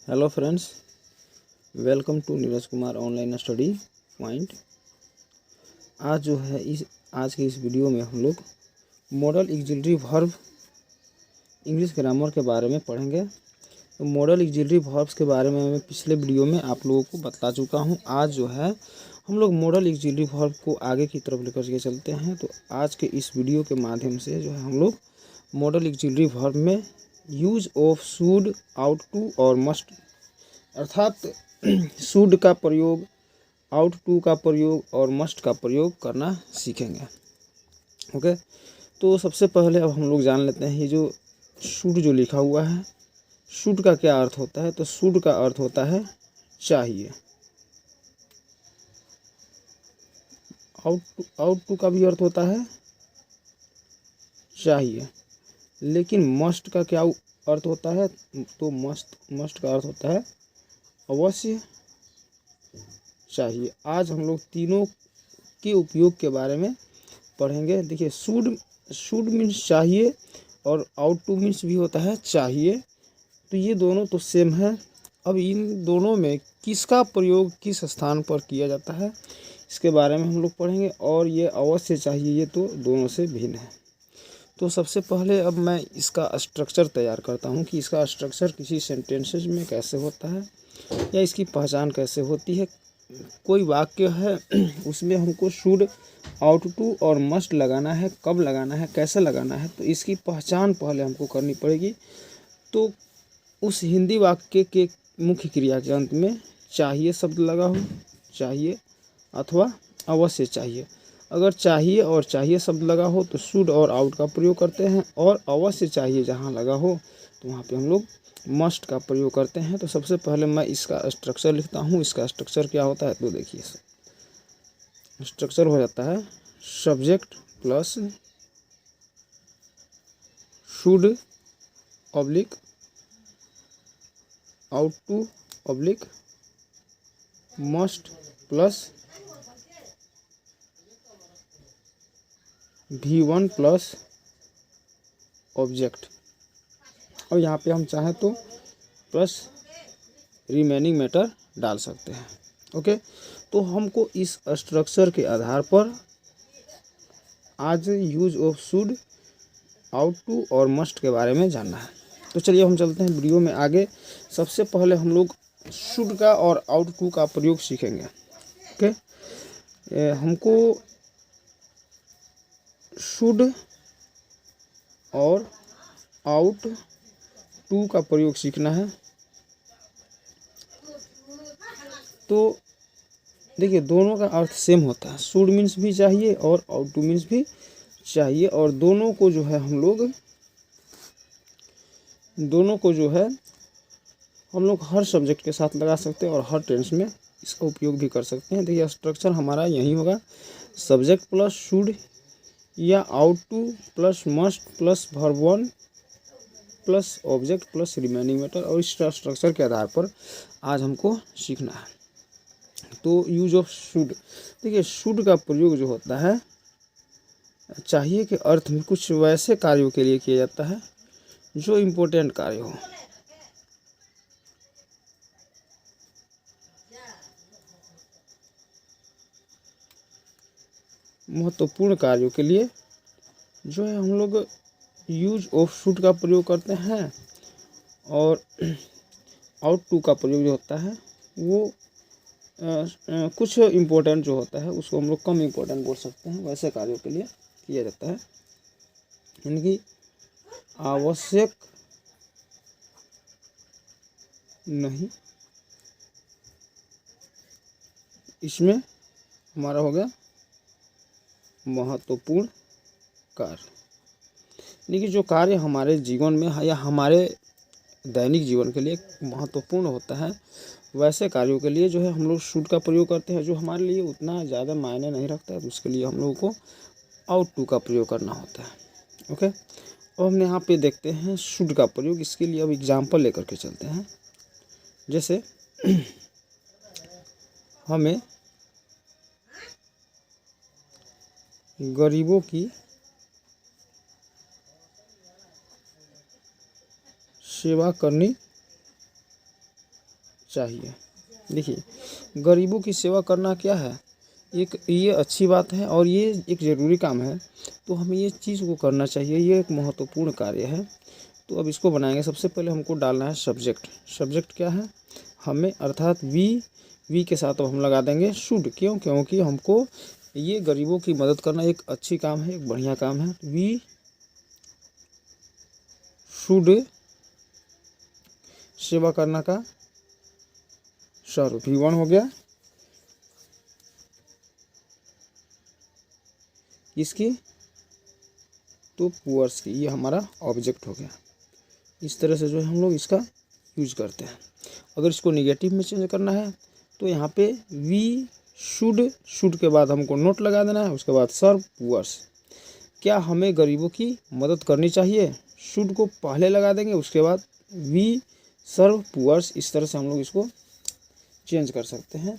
Hello friends, welcome to Neeraj Kumar online study point. आज के इस वीडियो में हम लोग modal auxiliary verb English grammar के बारे में पढ़ेंगे। तो मॉडल ऑक्सिलरी वर्ब्स के बारे में मैं पिछले वीडियो में आप लोगों को बता चुका हूं। आज जो है हम लोग मॉडल ऑक्सिलरी वर्ब को आगे की तरफ लेकर के चलते हैं। तो आज के इस वीडियो के माध्यम से जो है हम लोग मॉडल ऑक्सिलरी वर्ब में use of should, ought to और मस्ट अर्थात शुड का प्रयोग, आउट टू का प्रयोग और मस्ट का प्रयोग करना सीखेंगे। ओके, तो सबसे पहले अब हम लोग जान लेते हैं ये जो शुड जो लिखा हुआ है, शुड का क्या अर्थ होता है। तो शुड का अर्थ होता है चाहिए। आउट टू का भी अर्थ होता है चाहिए, लेकिन मस्ट का क्या अर्थ होता है। तो मस्ट का अर्थ होता है अवश्य चाहिए। आज हम लोग तीनों के उपयोग के बारे में पढ़ेंगे। देखिए, शुड मीन्स चाहिए और आउट टू मीन्स भी होता है चाहिए। तो ये दोनों तो सेम है। अब इन दोनों में किसका प्रयोग किस स्थान पर किया जाता है इसके बारे में हम लोग पढ़ेंगे। और ये अवश्य चाहिए, ये तो दोनों से भिन्न है। तो सबसे पहले अब मैं इसका स्ट्रक्चर तैयार करता हूँ कि इसका स्ट्रक्चर किसी सेंटेंसेस में कैसे होता है या इसकी पहचान कैसे होती है। कोई वाक्य है उसमें हमको शुड, आउट टू और मस्ट लगाना है, कब लगाना है, कैसे लगाना है, तो इसकी पहचान पहले हमको करनी पड़ेगी। तो उस हिंदी वाक्य के मुख्य क्रिया के अंत में चाहिए शब्द लगा हो, चाहिए अथवा अवश्य चाहिए। अगर चाहिए और चाहिए शब्द लगा हो तो शुड और आउट का प्रयोग करते हैं, और अवश्य चाहिए जहाँ लगा हो तो वहाँ पे हम लोग मस्ट का प्रयोग करते हैं। तो सबसे पहले मैं इसका स्ट्रक्चर लिखता हूँ। इसका स्ट्रक्चर क्या होता है तो देखिए, स्ट्रक्चर हो जाता है subject plus should oblique out to oblique must plus V1 plus object. और यहाँ पे हम चाहें तो प्लस रिमेनिंग मैटर डाल सकते हैं। ओके, तो हमको इस स्ट्रक्चर के आधार पर आज use of should, ought to और मस्ट के बारे में जानना है। तो चलिए हम चलते हैं वीडियो में आगे। सबसे पहले हम लोग शुड का और आउट टू का प्रयोग सीखेंगे। ओके, हमको शुड और आउट टू का प्रयोग सीखना है। तो देखिए, दोनों का अर्थ सेम होता है। शुड मीन्स भी चाहिए और आउट टू मीन्स भी चाहिए, और दोनों को जो है हम लोग हर सब्जेक्ट के साथ लगा सकते हैं और हर टेंस में इसका उपयोग भी कर सकते हैं। देखिए, स्ट्रक्चर हमारा यही होगा, सब्जेक्ट प्लस शुड या out two plus must plus verb 1 plus object plus remaining matter. और इस स्ट्रक्चर के आधार पर आज हमको सीखना है। तो यूज ऑफ शुड, देखिए शुड का प्रयोग जो होता है चाहिए के अर्थ में कुछ वैसे कार्यों के लिए किया जाता है जो इम्पोर्टेंट कार्य हो। महत्वपूर्ण कार्यों के लिए जो है हम लोग यूज ऑफ शुड का प्रयोग करते हैं, और आउट टू का प्रयोग जो होता है वो कुछ इम्पोर्टेंट जो होता है उसको हम लोग कम इम्पोर्टेंट बोल सकते हैं, वैसे कार्यों के लिए किया जाता है। यानी कि आवश्यक नहीं, इसमें हमारा हो गया महत्वपूर्ण कार्य। यानी कि जो कार्य हमारे जीवन में या हमारे दैनिक जीवन के लिए महत्वपूर्ण होता है, वैसे कार्यों के लिए जो है हम लोग शुड का प्रयोग करते हैं। जो हमारे लिए उतना ज़्यादा मायने नहीं रखता है तो उसके लिए हम लोगों को आउट टू का प्रयोग करना होता है। ओके, अब हम यहाँ पे देखते हैं शुड का प्रयोग। इसके लिए अब एग्जाम्पल लेकर के चलते हैं। जैसे हमें गरीबों की सेवा करनी चाहिए। देखिए गरीबों की सेवा करना क्या है, एक ये अच्छी बात है और ये एक ज़रूरी काम है, तो हमें ये चीज़ को करना चाहिए, ये एक महत्वपूर्ण कार्य है। तो अब इसको बनाएंगे। सबसे पहले हमको डालना है सब्जेक्ट। सब्जेक्ट क्या है, हमें, अर्थात वी के साथ अब हम लगा देंगे शुड। क्यों, क्योंकि हमको ये गरीबों की मदद करना एक अच्छी काम है, एक बढ़िया काम है। वी शुड, सेवा करना का सर्व, V1 हो गया। इसकी तो पुअर्स की, ये हमारा ऑब्जेक्ट हो गया। इस तरह से जो है हम लोग इसका यूज करते हैं। अगर इसको निगेटिव में चेंज करना है तो यहाँ पे वी शुड के बाद हमको नोट लगा देना है, उसके बाद सर्व पुअर्स। क्या हमें गरीबों की मदद करनी चाहिए, शुड को पहले लगा देंगे, उसके बाद वी सर्व पुअर्स। इस तरह से हम लोग इसको चेंज कर सकते हैं।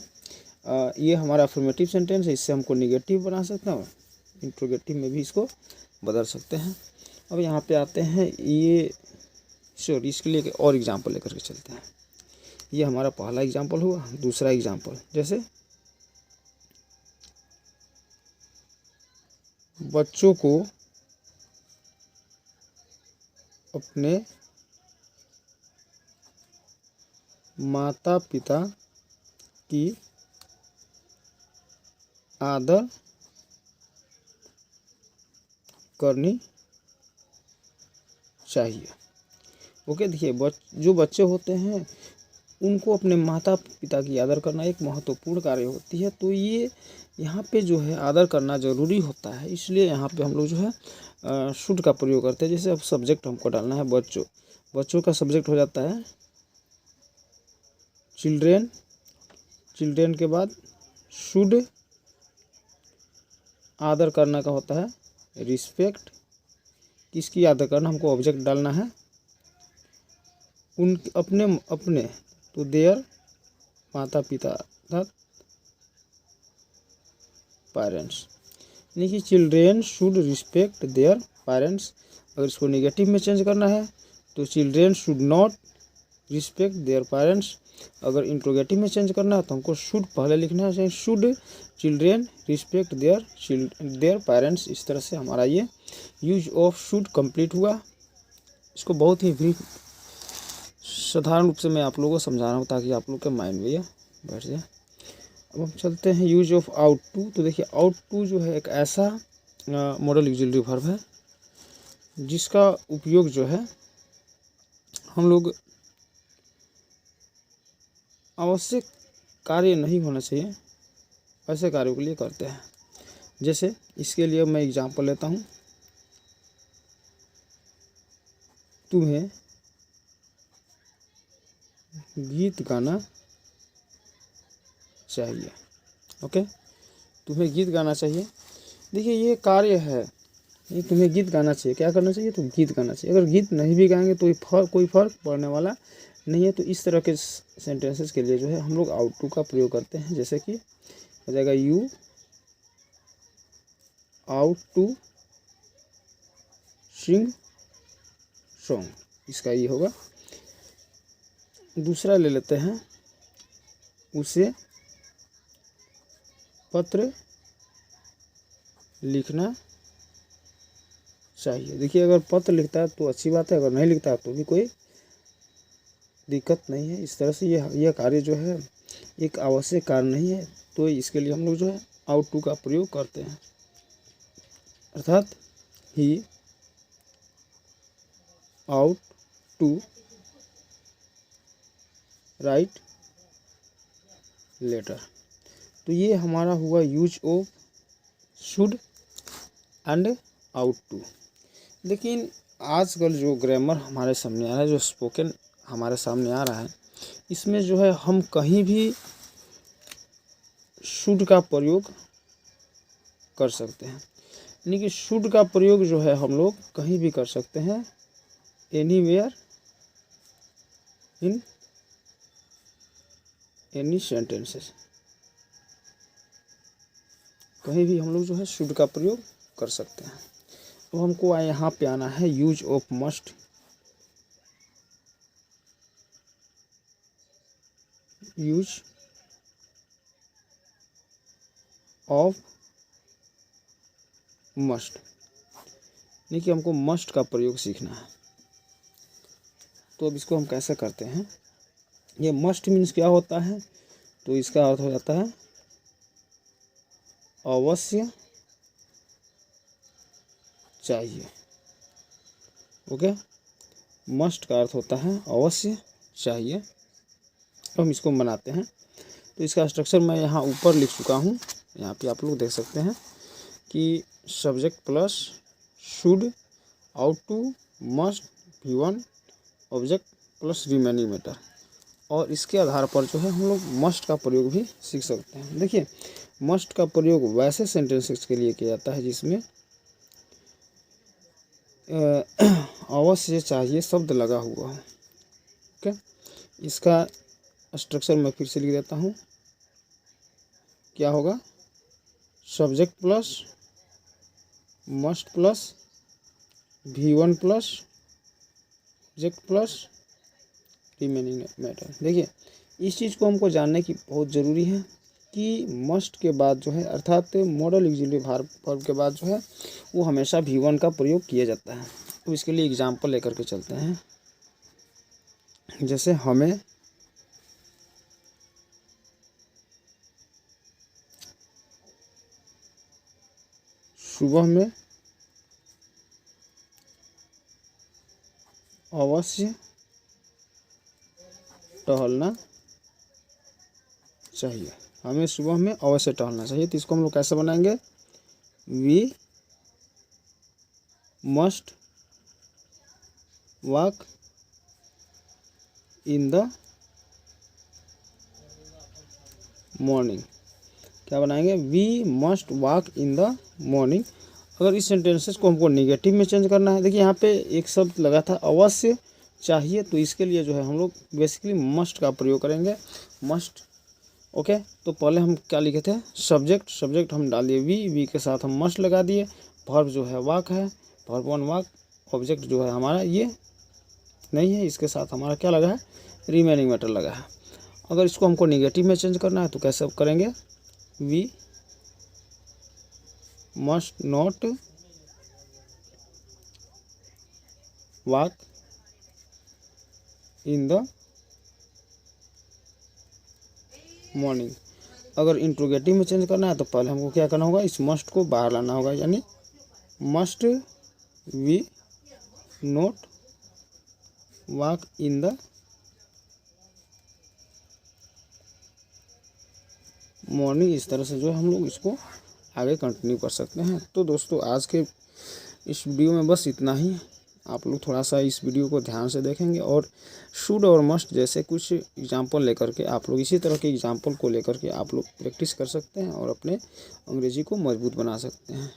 ये हमारा अफर्मेटिव सेंटेंस है, इससे हमको निगेटिव बना सकते हैं, इंट्रोगेटिव में भी इसको बदल सकते हैं। अब यहाँ पे आते हैं, ये सॉरी इसके लिए और एग्जांपल लेकर के चलते हैं। ये हमारा पहला एग्जांपल हुआ। दूसरा एग्जांपल, जैसे बच्चों को अपने माता पिता की आदर करनी चाहिए। ओके, देखिए जो बच्चे होते हैं उनको अपने माता पिता की आदर करना एक महत्वपूर्ण कार्य होती है। तो ये यहाँ पे जो है आदर करना ज़रूरी होता है, इसलिए यहाँ पे हम लोग जो है शुड का प्रयोग करते हैं। जैसे अब सब्जेक्ट हमको डालना है बच्चों, बच्चों का सब्जेक्ट हो जाता है चिल्ड्रेन। चिल्ड्रेन के बाद शुड, आदर करना का होता है रिस्पेक्ट। किसकी आदर करना, हमको ऑब्जेक्ट डालना है उन अपने तो देयर, माता पिता अर्थात पेरेंट्स। यानी कि children should respect their parents. अगर इसको निगेटिव में चेंज करना है तो children should not respect their parents. अगर इंट्रोगेटिव में चेंज करना है तो हमको शुड पहले लिखना है, should children respect their parents. इस तरह से हमारा ये यूज ऑफ शुड कंप्लीट हुआ। इसको बहुत ही ब्रीफ साधारण रूप से मैं आप लोगों को समझा रहा हूँ ताकि आप लोग के माइंड में ये बैठ जाए। अब हम चलते हैं यूज ऑफ आउट टू। तो देखिए आउट टू जो है एक ऐसा मॉडल ऑक्सिलरी वर्ब है जिसका उपयोग जो है हम लोग आवश्यक कार्य नहीं होना चाहिए ऐसे कार्यों के लिए करते हैं। जैसे इसके लिए मैं एग्जांपल लेता हूँ, तुम्हें गीत गाना चाहिए। ओके, तुम्हें गीत गाना चाहिए। देखिए ये कार्य है, ये तुम्हें गीत गाना चाहिए, क्या करना चाहिए, तो गीत गाना चाहिए। अगर गीत नहीं भी गाएंगे तो कोई फर्क पड़ने वाला नहीं है। तो इस तरह के सेंटेंसेस के लिए जो है हम लोग आउट टू का प्रयोग करते हैं। जैसे कि हो जाएगा you ought to sing song, इसका ये होगा। दूसरा ले लेते हैं, उसे पत्र लिखना चाहिए। देखिए अगर पत्र लिखता है तो अच्छी बात है, अगर नहीं लिखता है तो भी कोई दिक्कत नहीं है। इस तरह से यह कार्य जो है एक आवश्यक कार्य नहीं है, तो इसके लिए हम लोग जो है आउट टू का प्रयोग करते हैं। अर्थात he ought to write letter. तो ये हमारा हुआ use of should and ought to. लेकिन आजकल जो ग्रामर हमारे सामने आ रहा है, जो स्पोकन हमारे सामने आ रहा है, इसमें जो है हम कहीं भी शुड का प्रयोग कर सकते हैं। यानी कि शुड का प्रयोग जो है हम लोग कहीं भी कर सकते हैं, एनीवेयर इन एनी सेंटेंसेस। कहीं भी हम लोग जो है शुड का प्रयोग कर सकते हैं। तो हमको यहाँ पे आना है use of must. Use of must, देखिए हमको मस्ट का प्रयोग सीखना है। तो अब इसको हम कैसे करते हैं, ये मस्ट मीन्स क्या होता है, तो इसका अर्थ हो जाता है अवश्य चाहिए। ओके, मस्ट का अर्थ होता है अवश्य चाहिए। तो हम इसको बनाते हैं। तो इसका स्ट्रक्चर मैं यहाँ ऊपर लिख चुका हूँ, यहाँ पे आप लोग देख सकते हैं कि subject plus should, ought to, must, V1 object plus remaining matter. और इसके आधार पर जो है हम लोग मस्ट का प्रयोग भी सीख सकते हैं। देखिए मस्ट का प्रयोग वैसे सेंटेंसेस के लिए किया जाता है जिसमें अवश्य चाहिए शब्द लगा हुआ है। ओके, इसका स्ट्रक्चर मैं फिर से लिख देता हूँ, क्या होगा, subject plus must plus V1 plus object plus remaining matter. देखिए इस चीज़ को हमको जानने की बहुत ज़रूरी है कि मस्ट के बाद जो है अर्थात मॉडल ऑक्सिलरी वर्ब के बाद जो है वो हमेशा V1 का प्रयोग किया जाता है। तो इसके लिए एग्जांपल लेकर के चलते हैं। जैसे हमें सुबह में अवश्य टहलना चाहिए, हमें सुबह में अवश्य टहलना चाहिए। तो इसको हम लोग कैसे बनाएंगे, we must walk in the morning. क्या बनाएंगे, we must walk in the morning. अगर इस सेंटेंसेस को हमको निगेटिव में चेंज करना है, देखिए यहाँ पे एक शब्द लगा था अवश्य चाहिए, तो इसके लिए जो है हम लोग बेसिकली मस्ट का प्रयोग करेंगे, मस्ट। ओके, तो पहले हम क्या लिखे थे, सब्जेक्ट हम डाल दिए वी के साथ हम मस्ट लगा दिए। वर्ब जो है वॉक है, वर्ब 1 वॉक। ऑब्जेक्ट जो है हमारा ये नहीं है, इसके साथ हमारा क्या लगा है, रिमेनिंग मैटर लगा है। अगर इसको हमको निगेटिव में चेंज करना है तो कैसे करेंगे, we must not walk in the morning. अगर इंट्रोगेटिव में चेंज करना है तो पहले हमको क्या करना होगा, इस मस्ट को बाहर लाना होगा, यानी must we not walk in the morning. इस तरह से जो है हम लोग इसको आगे कंटिन्यू कर सकते हैं। तो दोस्तों आज के इस वीडियो में बस इतना ही। आप लोग थोड़ा सा इस वीडियो को ध्यान से देखेंगे और शुड और मस्ट जैसे कुछ एग्जाम्पल लेकर के आप लोग इसी तरह के एग्जाम्पल को लेकर के आप लोग प्रैक्टिस कर सकते हैं और अपने अंग्रेजी को मजबूत बना सकते हैं।